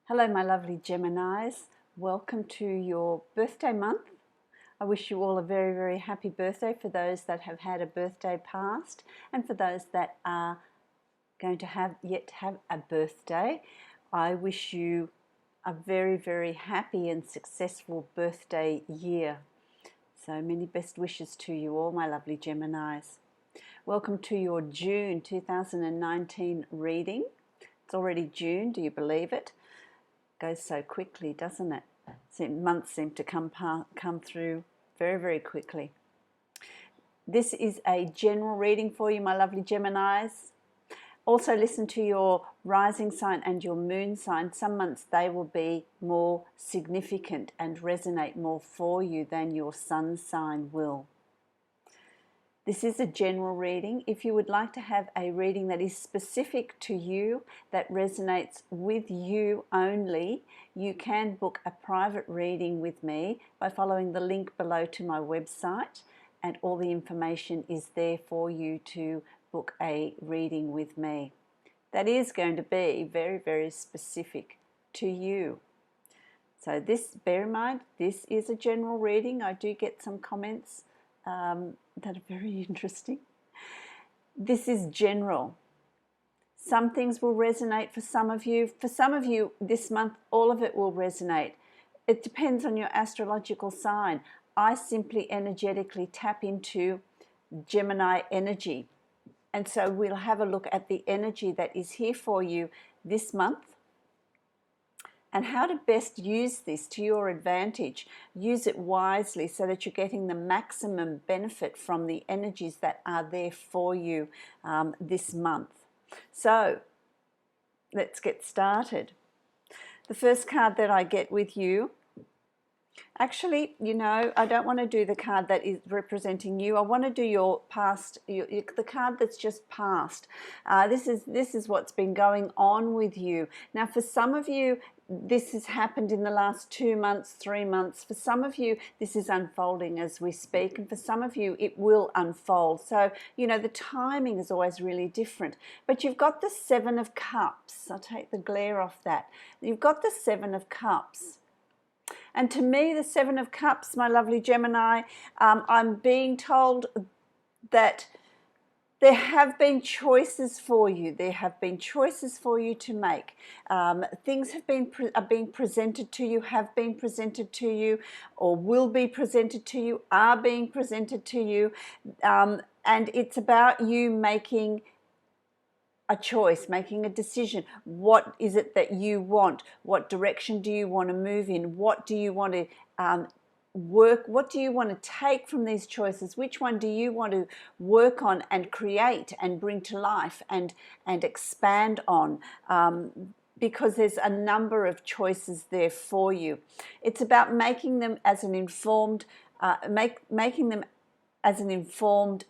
Hello, my lovely Geminis. Welcome to your birthday month. I wish you all a very, very happy birthday for those that have had a birthday past and for those that are going to have a birthday. I wish you a very, very happy and successful birthday year. So many best wishes to you all, my lovely Geminis. Welcome to your June 2019 reading. It's already June, do you believe it? Goes so quickly, doesn't it? Months seem to come through very, very quickly. This is a general reading for you, my lovely Geminis. Also listen to your rising sign and your moon sign. Some months they will be more significant and resonate more for you than your sun sign will. This is a general reading. If you would like to have a reading that is specific to you, that resonates with you only, you can book a private reading with me by following the link below to my website, and all the information is there for you to book a reading with me. That is going to be very, very specific to you. So bear in mind, this is a general reading. I do get some comments that are very interesting. This is general. Some things will resonate for some of you. For some of you this month, all of it will resonate. It depends on your astrological sign. I simply energetically tap into Gemini energy. And so we'll have a look at the energy that is here for you this month and how to best use this to your advantage. Use it wisely so that you're getting the maximum benefit from the energies that are there for you this month. So let's get started. The first card that I get with you, actually, I don't want to do the card that is representing you. I want to do your past, the card that's just passed. This is what's been going on with you. Now, for some of you, this has happened in the last 2 months, 3 months. For some of you, this is unfolding as we speak, and for some of you, it will unfold. So, the timing is always really different. But you've got the Seven of Cups. I'll take the glare off that. You've got the Seven of Cups. And to me, the Seven of Cups, my lovely Gemini, I'm being told that there have been choices for you. There have been choices for you to make. Things are being presented to you, have been presented to you, or will be presented to you, are being presented to you. And it's about you making a choice, making a decision. What is it that you want? What direction do you want to move in? What do you want to work? What do you want to take from these choices? Which one do you want to work on and create and bring to life and expand on? Because there's a number of choices there for you. It's about making them as an informed, making them as an informed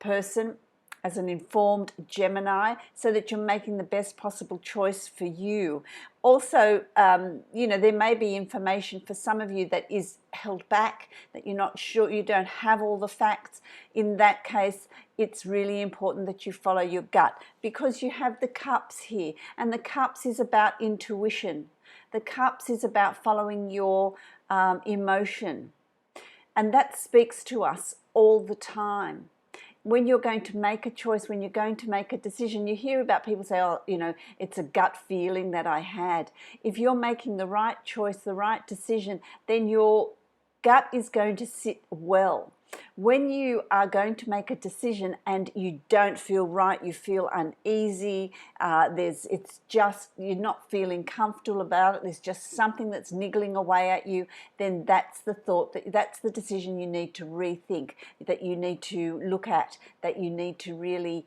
person, as an informed Gemini, so that you're making the best possible choice for you. Also, there may be information for some of you that is held back, that you're not sure, you don't have all the facts. In that case, it's really important that you follow your gut, because you have the Cups here, and the Cups is about intuition. The Cups is about following your emotion, and that speaks to us all the time. When you're going to make a choice, when you're going to make a decision, you hear about people say, oh, it's a gut feeling that I had. If you're making the right choice, the right decision, then your gut is going to sit well. When you are going to make a decision and you don't feel right, you feel uneasy, it's just you're not feeling comfortable about it, there's just something that's niggling away at you, then that's the thought, that's the decision you need to rethink, that you need to look at, that you need to really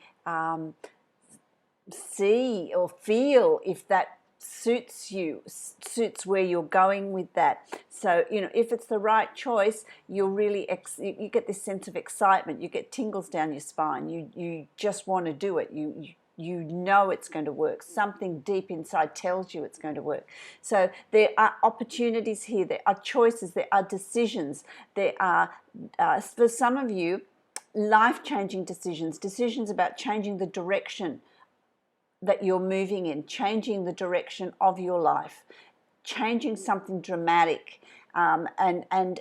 see or feel if that suits you, suits where you're going with that. So, if it's the right choice, you're really, you get this sense of excitement, you get tingles down your spine, you just want to do it, you know it's going to work. Something deep inside tells you it's going to work. So there are opportunities here, there are choices, there are decisions, there are, for some of you, life-changing decisions about changing the direction that you're moving in, changing the direction of your life, changing something dramatic, and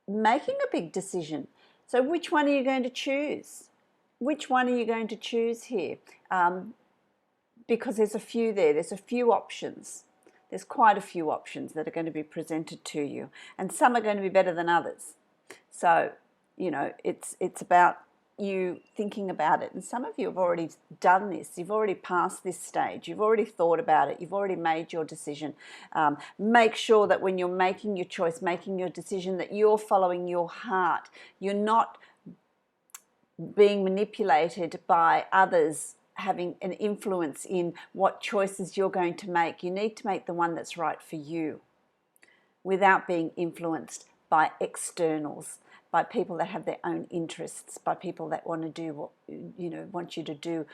making a big decision. So which one are you going to choose? Which one are you going to choose here? Because there's a few there. There's a few options. There's quite a few options that are going to be presented to you, and some are going to be better than others. So, you know, it's about you thinking about it. And some of you have already done this. You've already passed this stage. You've already thought about it. You've already made your decision. Make sure that when you're making your choice, making your decision, that you're following your heart. You're not being manipulated by others having an influence in what choices you're going to make. You need to make the one that's right for you without being influenced by externals, by people that have their own interests, by people that want to do what, you know, want you to do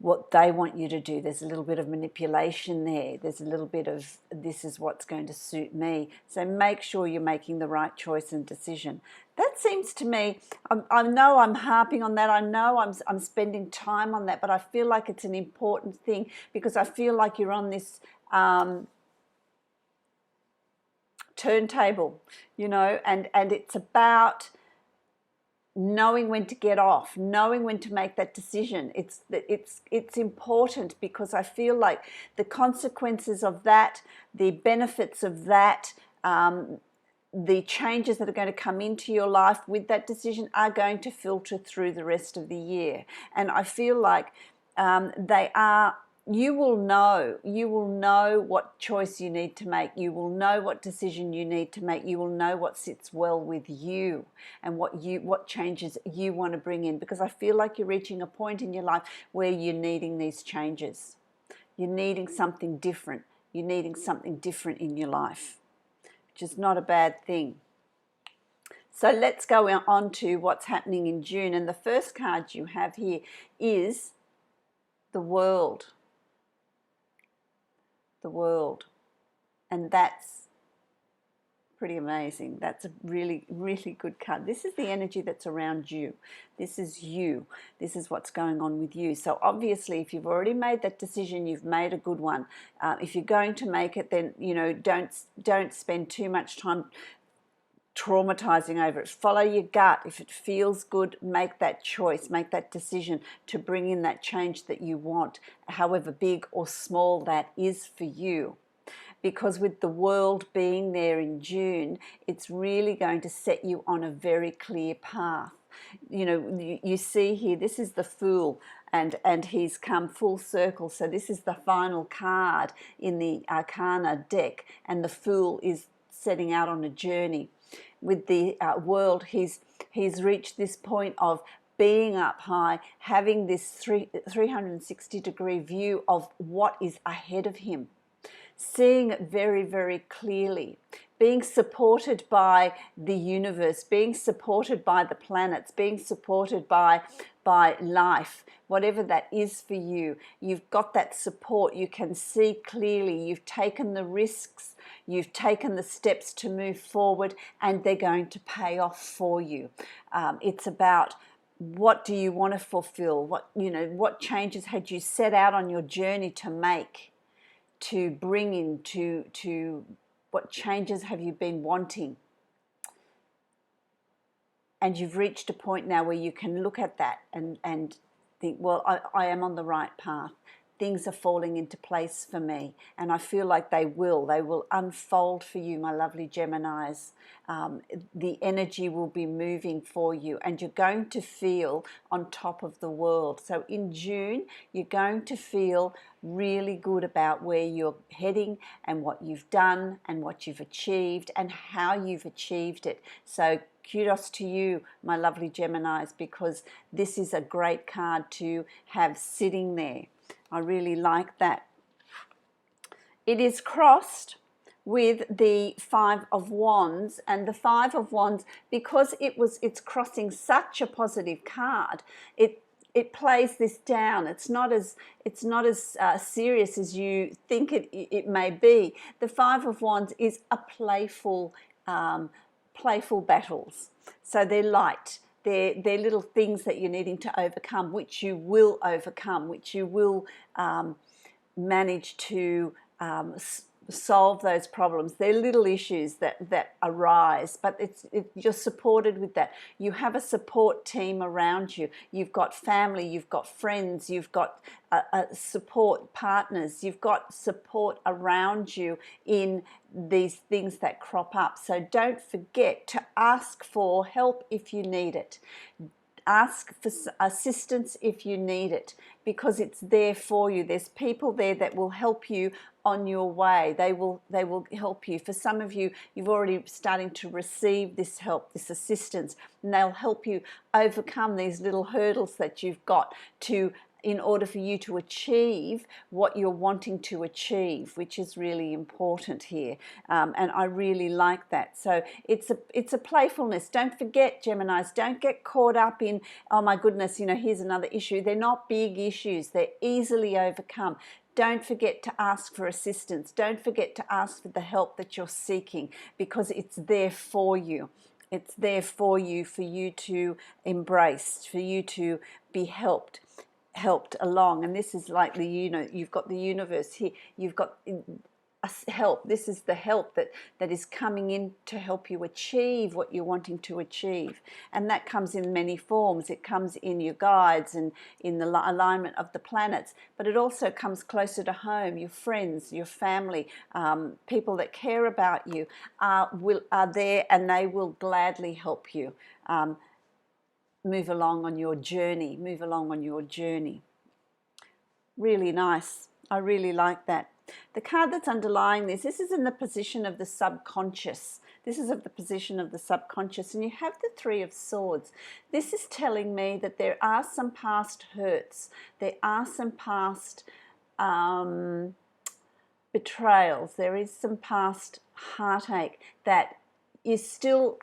what they want you to do. There's a little bit of manipulation there. There's a little bit of this is what's going to suit me. So make sure you're making the right choice and decision. That seems to me, I know I'm harping on that. I know I'm spending time on that, but I feel like it's an important thing because I feel like you're on this turntable, you know, and it's about knowing when to get off, knowing when to make that decision. It's important because I feel like the consequences of that, the benefits of that, the changes that are going to come into your life with that decision are going to filter through the rest of the year. And I feel like they are. You will know what choice you need to make. You will know what decision you need to make. You will know what sits well with you and what changes you want to bring in, because I feel like you're reaching a point in your life where you're needing these changes. You're needing something different. You're needing something different in your life, which is not a bad thing. So let's go on to what's happening in June. And the first card you have here is the World. The World, and that's pretty amazing. That's a really, really good card. This is the energy that's around you. This is you. This is what's going on with you. So obviously, if you've already made that decision, you've made a good one. If you're going to make it, then, you know, don't spend too much time traumatizing over it. Follow your gut. If it feels good, make that choice, make that decision to bring in that change that you want, however big or small that is for you. Because with the World being there in June, it's really going to set you on a very clear path. You know, you see here, this is the Fool, and he's come full circle. So this is the final card in the Arcana deck, and the Fool is setting out on a journey. With the World, he's reached this point of being up high, having this 360-degree view of what is ahead of him, seeing it very, very clearly, being supported by the universe, being supported by the planets, being supported by life, whatever that is for you. You've got that support. You can see clearly. You've taken the risks. You've taken the steps to move forward, and they're going to pay off for you. It's about what do you want to fulfill? What changes had you set out on your journey to make, to bring in, to what changes have you been wanting? And you've reached a point now where you can look at that and think, well, I am on the right path. Things are falling into place for me, and I feel like they will unfold for you, my lovely Geminis. The energy will be moving for you, and you're going to feel on top of the world. So in June, you're going to feel really good about where you're heading and what you've done and what you've achieved and how you've achieved it. So kudos to you, my lovely Geminis, because this is a great card to have sitting there. I really like that. It is crossed with the Five of Wands, and the Five of Wands, because it's crossing such a positive card, it plays this down. It's not as serious as you think it may be. The Five of Wands is a playful battles. So they're light. they're little things that you're needing to overcome, which you will overcome, which you will manage to solve those problems. They're little issues that arise, but you're supported with that. You have a support team around you. You've got family, you've got friends, you've got support partners, you've got support around you in these things that crop up. So don't forget to ask for help if you need it. Ask for assistance if you need it, because it's there for you. There's people there that will help you on your way. They will help you. For some of you, you've already starting to receive this help, this assistance, and they'll help you overcome these little hurdles that you've got in order for you to achieve what you're wanting to achieve, which is really important here. And I really like that. So it's a playfulness. Don't forget, Geminis, don't get caught up in, oh my goodness, here's another issue. They're not big issues. They're easily overcome. Don't forget to ask for assistance. Don't forget to ask for the help that you're seeking, because it's there for you. It's there for you to embrace, for you to be helped along. And this is like you've got the universe here, you've got help. This is the help that is coming in to help you achieve what you're wanting to achieve, and that comes in many forms. It comes in your guides and in the alignment of the planets, but it also comes closer to home. Your friends, your family, people that care about you are there, and they will gladly help you move along on your journey. Really nice. I really like that. The card that's underlying this is in the position of the subconscious. This is of the position of the subconscious, and you have the Three of Swords. This is telling me that there are some past hurts. There are some past betrayals. There is some past heartache that is still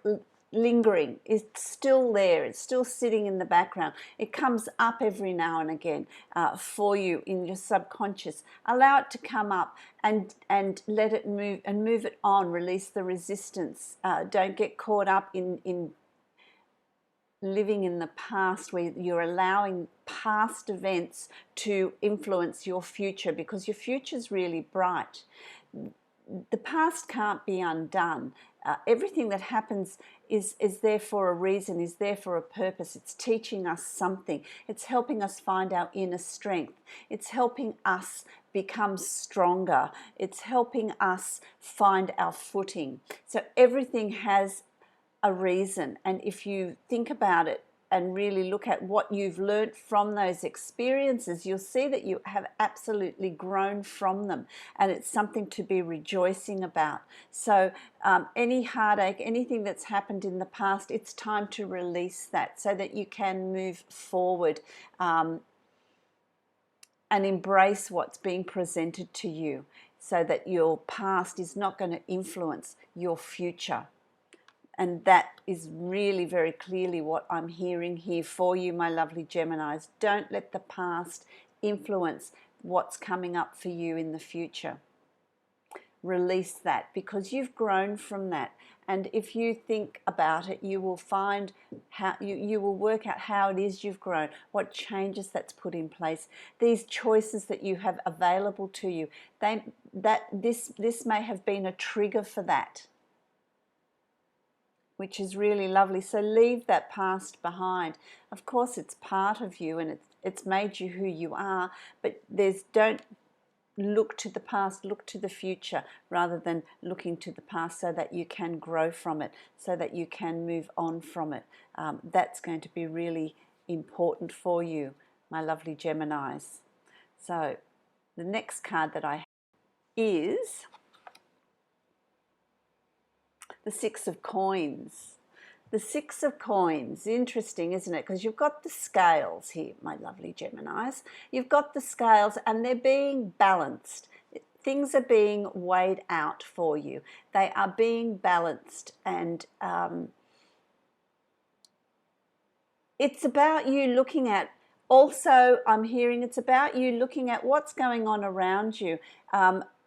lingering, is still there. It's still sitting in the background. It comes up every now and again for you in your subconscious. Allow it to come up and let it move, and move it on. Release the resistance. Don't get caught up in living in the past, where you're allowing past events to influence your future, because your future's really bright. The past can't be undone. Everything that happens is there for a reason, is there for a purpose. It's teaching us something. It's helping us find our inner strength. It's helping us become stronger. It's helping us find our footing. So everything has a reason, and if you think about it and really look at what you've learned from those experiences, you'll see that you have absolutely grown from them, and it's something to be rejoicing about. So any heartache, anything that's happened in the past, it's time to release that so that you can move forward and embrace what's being presented to you, so that your past is not going to influence your future. And that is really very clearly what I'm hearing here for you, my lovely Geminis. Don't let the past influence what's coming up for you in the future. Release that, because you've grown from that. And if you think about it, you will find how you will work out how it is you've grown, what changes that's put in place, these choices that you have available to you. This may have been a trigger for that, which is really lovely. So leave that past behind. Of course, it's part of you, and it's made you who you are, but don't look to the past, look to the future, rather than looking to the past, so that you can grow from it, so that you can move on from it. That's going to be really important for you, my lovely Geminis. So the next card that I have is the Six of Coins. The Six of Coins, interesting, isn't it? Because you've got the scales here, my lovely Geminis. You've got the scales, and they're being balanced. Things are being weighed out for you. They are being balanced, and it's about you looking at, also I'm hearing it's about you looking at what's going on around you.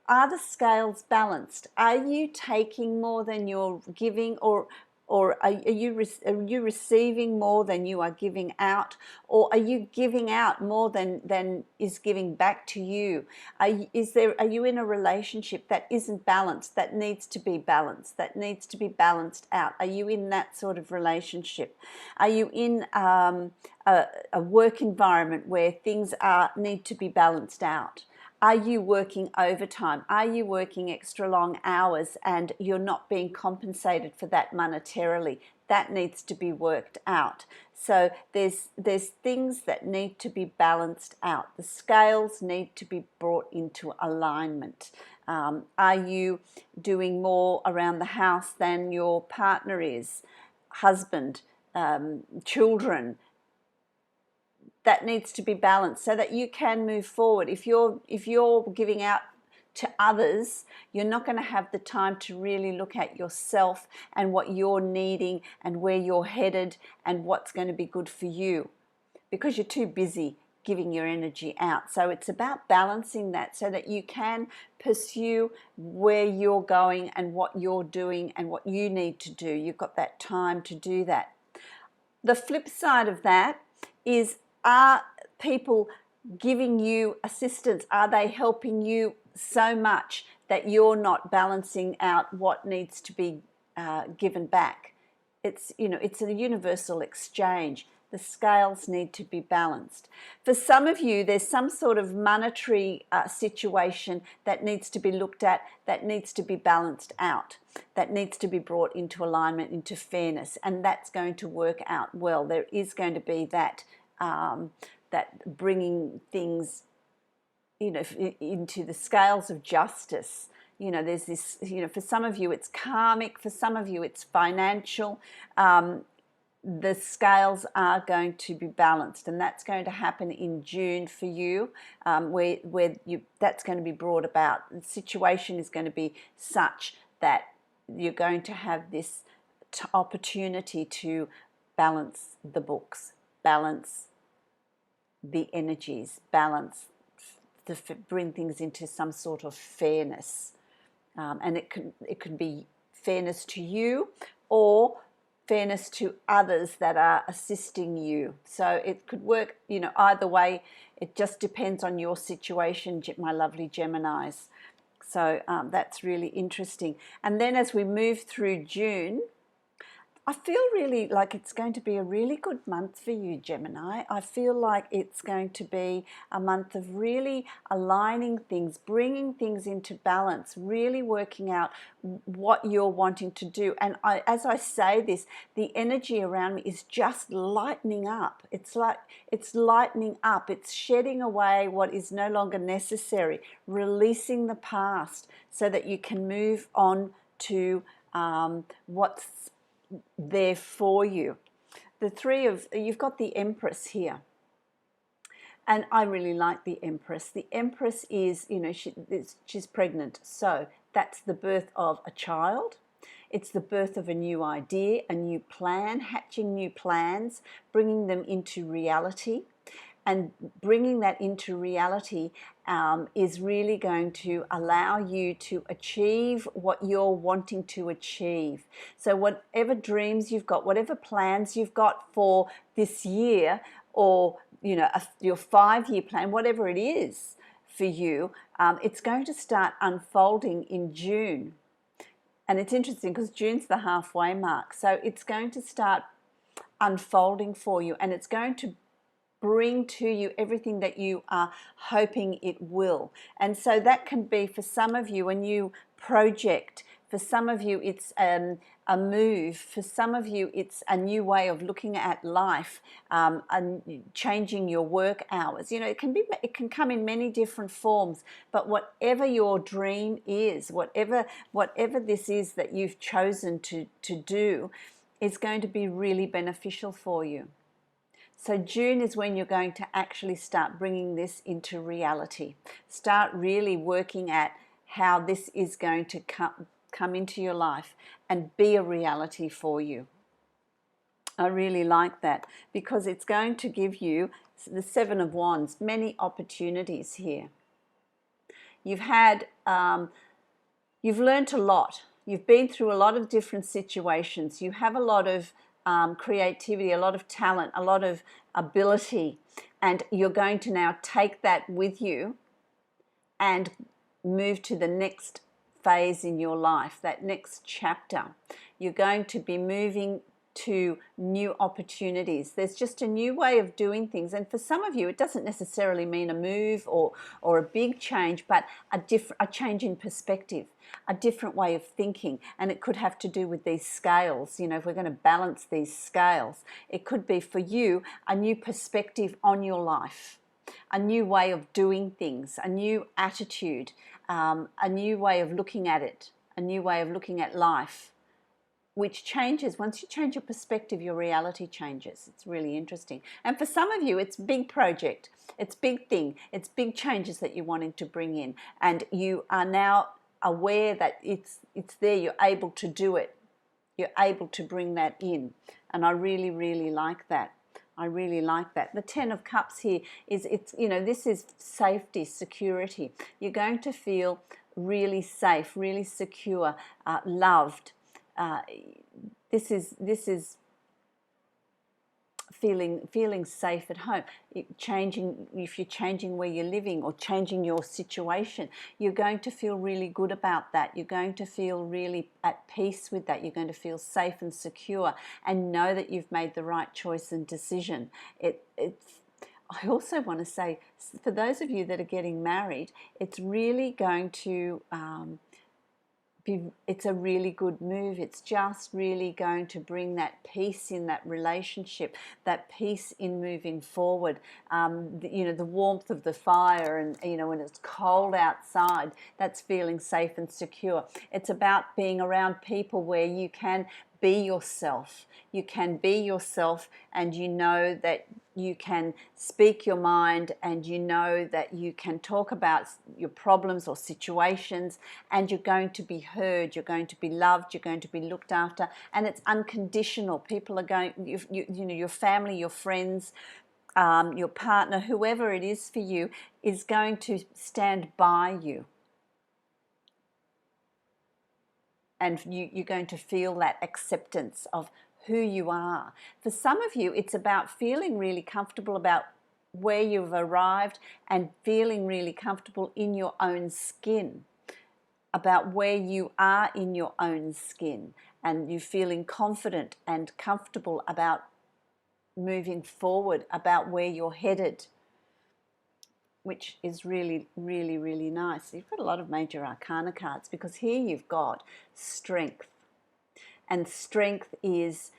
Are the scales balanced? Are you taking more than you're giving, or Or are you receiving more than you are giving out? Or are you giving out more than is giving back to you? Are you in a relationship that isn't balanced, that needs to be balanced, that needs to be balanced out? Are you in that sort of relationship? Are you in a work environment where things need to be balanced out? Are you working overtime? Are you working extra long hours and you're not being compensated for that monetarily? That needs to be worked out. So there's things that need to be balanced out. The scales need to be brought into alignment. Are you doing more around the house than your partner is? Husband, children? That needs to be balanced so that you can move forward. If you're giving out to others, you're not going to have the time to really look at yourself and what you're needing and where you're headed and what's going to be good for you, because you're too busy giving your energy out. So it's about balancing that so that you can pursue where you're going and what you're doing and what you need to do. You've got that time to do that. The flip side of that is, are people giving you assistance? Are they helping you so much that you're not balancing out what needs to be given back? It's a universal exchange. The scales need to be balanced. For some of you, there's some sort of monetary situation that needs to be looked at, that needs to be balanced out, that needs to be brought into alignment, into fairness, and that's going to work out well. There is going to be that bringing things, into the scales of justice. There's this, for some of you it's karmic, for some of you it's financial. The scales are going to be balanced, and that's going to happen in June for you, where that's going to be brought about. The situation is going to be such that you're going to have this opportunity to balance the books, balance the energies, balance, to bring things into some sort of fairness. And it could be fairness to you or fairness to others that are assisting you. So it could work, either way. It just depends on your situation, my lovely Geminis. So that's really interesting. And then as we move through June, I feel really like it's going to be a really good month for you, Gemini. I feel like it's going to be a month of really aligning things, bringing things into balance, really working out what you're wanting to do. And as I say this, the energy around me is just lightening up. It's like it's lightening up. It's shedding away what is no longer necessary, releasing the past so that you can move on to what's there for you. You've got the Empress here, and I really like the Empress. The Empress is, she's pregnant, so that's the birth of a child. It's the birth of a new idea, a new plan, hatching new plans, bringing them into reality. And bringing that into reality is really going to allow you to achieve what you're wanting to achieve. So whatever dreams you've got, whatever plans you've got for this year, or your 5-year plan, whatever it is for you, it's going to start unfolding in June. And it's interesting because June's the halfway mark. So it's going to start unfolding for you, and it's going to bring to you everything that you are hoping it will. And so that can be, for some of you, a new project. For some of you, it's a move. For some of you, it's a new way of looking at life, and changing your work hours. It can come in many different forms. But whatever your dream is, whatever this is that you've chosen to do, is going to be really beneficial for you. So June is when you're going to actually start bringing this into reality. Start really working at how this is going to come into your life and be a reality for you. I really like that, because it's going to give you the 7 of Wands, many opportunities here. You've learned a lot You've been through a lot of different situations. You have a lot of creativity, a lot of talent, a lot of ability, and you're going to now take that with you and move to the next phase in your life, that next chapter. You're going to be moving to new opportunities. There's just a new way of doing things, and for some of you it doesn't necessarily mean a move or a big change, but a change in perspective, a different way of thinking. And it could have to do with these scales. You know, if we're going to balance these scales, it could be for you a new perspective on your life, a new way of doing things, a new attitude, a new way of looking at it, a new way of looking at life, which changes. Once you change your perspective, your reality changes. It's really interesting. And for some of you, it's big project, it's big thing, it's big changes that you're wanting to bring in, and you are now aware that it's there, you're able to do it, you're able to bring that in. And I really, really like that. I really like that. The Ten of Cups here is, you know, this is safety, security. You're going to feel really safe, really secure, loved. This is feeling safe at home. If you're changing where you're living or changing your situation, you're going to feel really good about that. You're going to feel really at peace with that. You're going to feel safe and secure and know that you've made the right choice and decision. I also want to say, for those of you that are getting married, it's really going to it's a really good move. It's just really going to bring that peace in that relationship, that peace in moving forward. You know, the warmth of the fire, and you know, when it's cold outside, that's feeling safe and secure. It's about being around people where you can be yourself. You can be yourself, and you know that you can speak your mind, and you know that you can talk about your problems or situations, and you're going to be heard, you're going to be loved, you're going to be looked after, and it's unconditional. People are going, you know, your family, your friends, your partner, whoever it is for you, is going to stand by you. And you're going to feel that acceptance of who you are. For some of you, it's about feeling really comfortable about where you've arrived and feeling really comfortable in your own skin, about where you are in your own skin, and you feeling confident and comfortable about moving forward, about where you're headed, which is really, really, really nice. You've got a lot of major arcana cards, because here you've got strength. And strength is,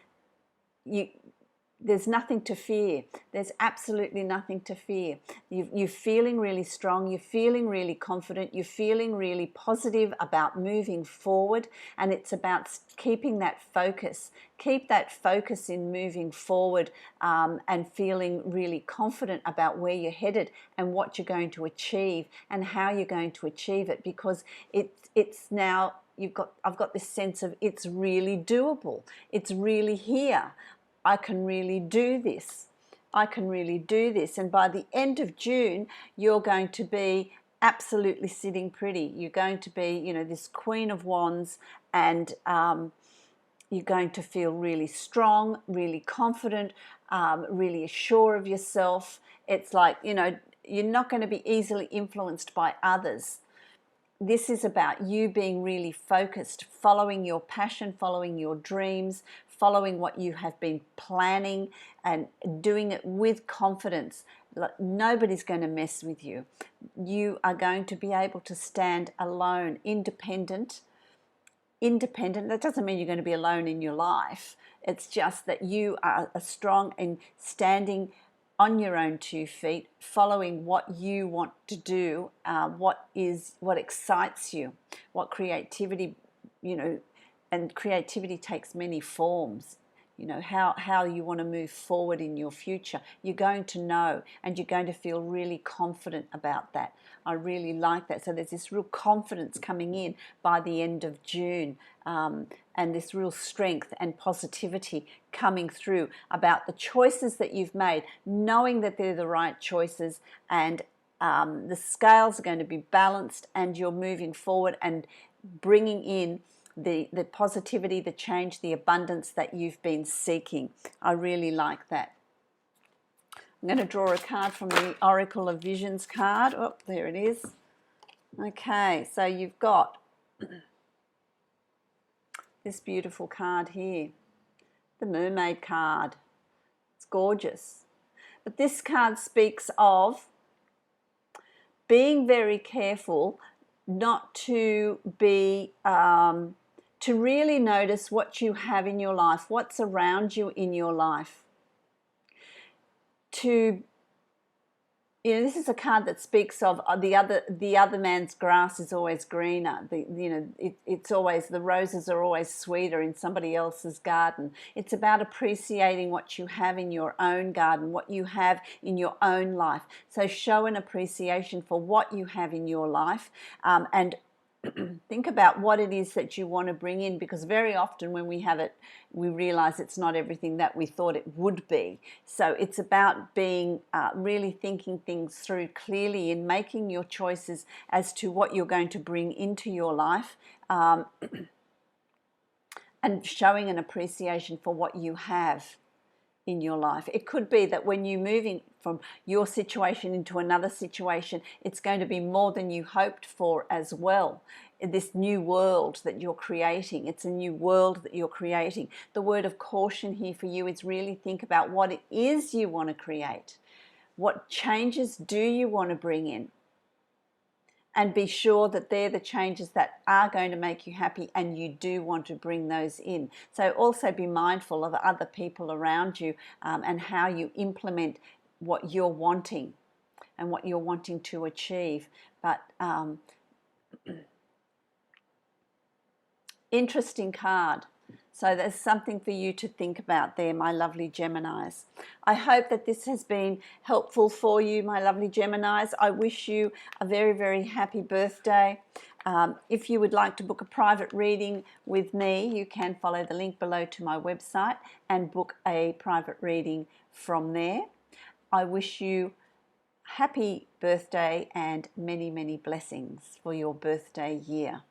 there's nothing to fear. There's absolutely nothing to fear. You're feeling really strong. You're feeling really confident. You're feeling really positive about moving forward. And it's about keeping that focus. Keep that focus in moving forward, and feeling really confident about where you're headed and what you're going to achieve and how you're going to achieve it, because it's now, I've got this sense of it's really doable. It's really here. I can really do this. I can really do this. And by the end of June, you're going to be absolutely sitting pretty. You're going to be, you know, this Queen of Wands, and you're going to feel really strong, really confident, really sure of yourself. It's like, you know, you're not going to be easily influenced by others. This is about you being really focused, following your passion, following your dreams, following what you have been planning, and doing it with confidence. Nobody's going to mess with you. You are going to be able to stand alone, independent. That doesn't mean you're going to be alone in your life. It's just that you are strong and standing on your own 2 feet, following what you want to do, what excites you, what creativity, you know, and creativity takes many forms. You know, how you want to move forward in your future. You're going to know, and you're going to feel really confident about that. I really like that. So there's this real confidence coming in by the end of June, and this real strength and positivity coming through about the choices that you've made, knowing that they're the right choices, and the scales are going to be balanced, and you're moving forward and bringing in the positivity, the change, the abundance that you've been seeking. I really like that. I'm going to draw a card from the Oracle of Visions card. Oh, there it is. Okay, so you've got this beautiful card here, the Mermaid card. It's gorgeous. But this card speaks of being very careful not to be, to really notice what you have in your life, what's around you in your life. This is a card that speaks of the other man's grass is always greener. It's always, the roses are always sweeter in somebody else's garden. It's about appreciating what you have in your own garden, what you have in your own life. So show an appreciation for what you have in your life, and think about what it is that you want to bring in, because very often when we have it, we realize it's not everything that we thought it would be. So it's about being really thinking things through clearly and making your choices as to what you're going to bring into your life, and showing an appreciation for what you have in your life. It could be that when you're moving from your situation into another situation, it's going to be more than you hoped for as well. This new world that you're creating, it's a new world that you're creating. The word of caution here for you is really think about what it is you want to create. What changes do you want to bring in? And be sure that they're the changes that are going to make you happy, and you do want to bring those in. So also be mindful of other people around you, and how you implement what you're wanting and what you're wanting to achieve. But interesting card. So there's something for you to think about there, my lovely Geminis. I hope that this has been helpful for you, my lovely Geminis. I wish you a very, very happy birthday. If you would like to book a private reading with me, you can follow the link below to my website and book a private reading from there. I wish you happy birthday and many, many blessings for your birthday year.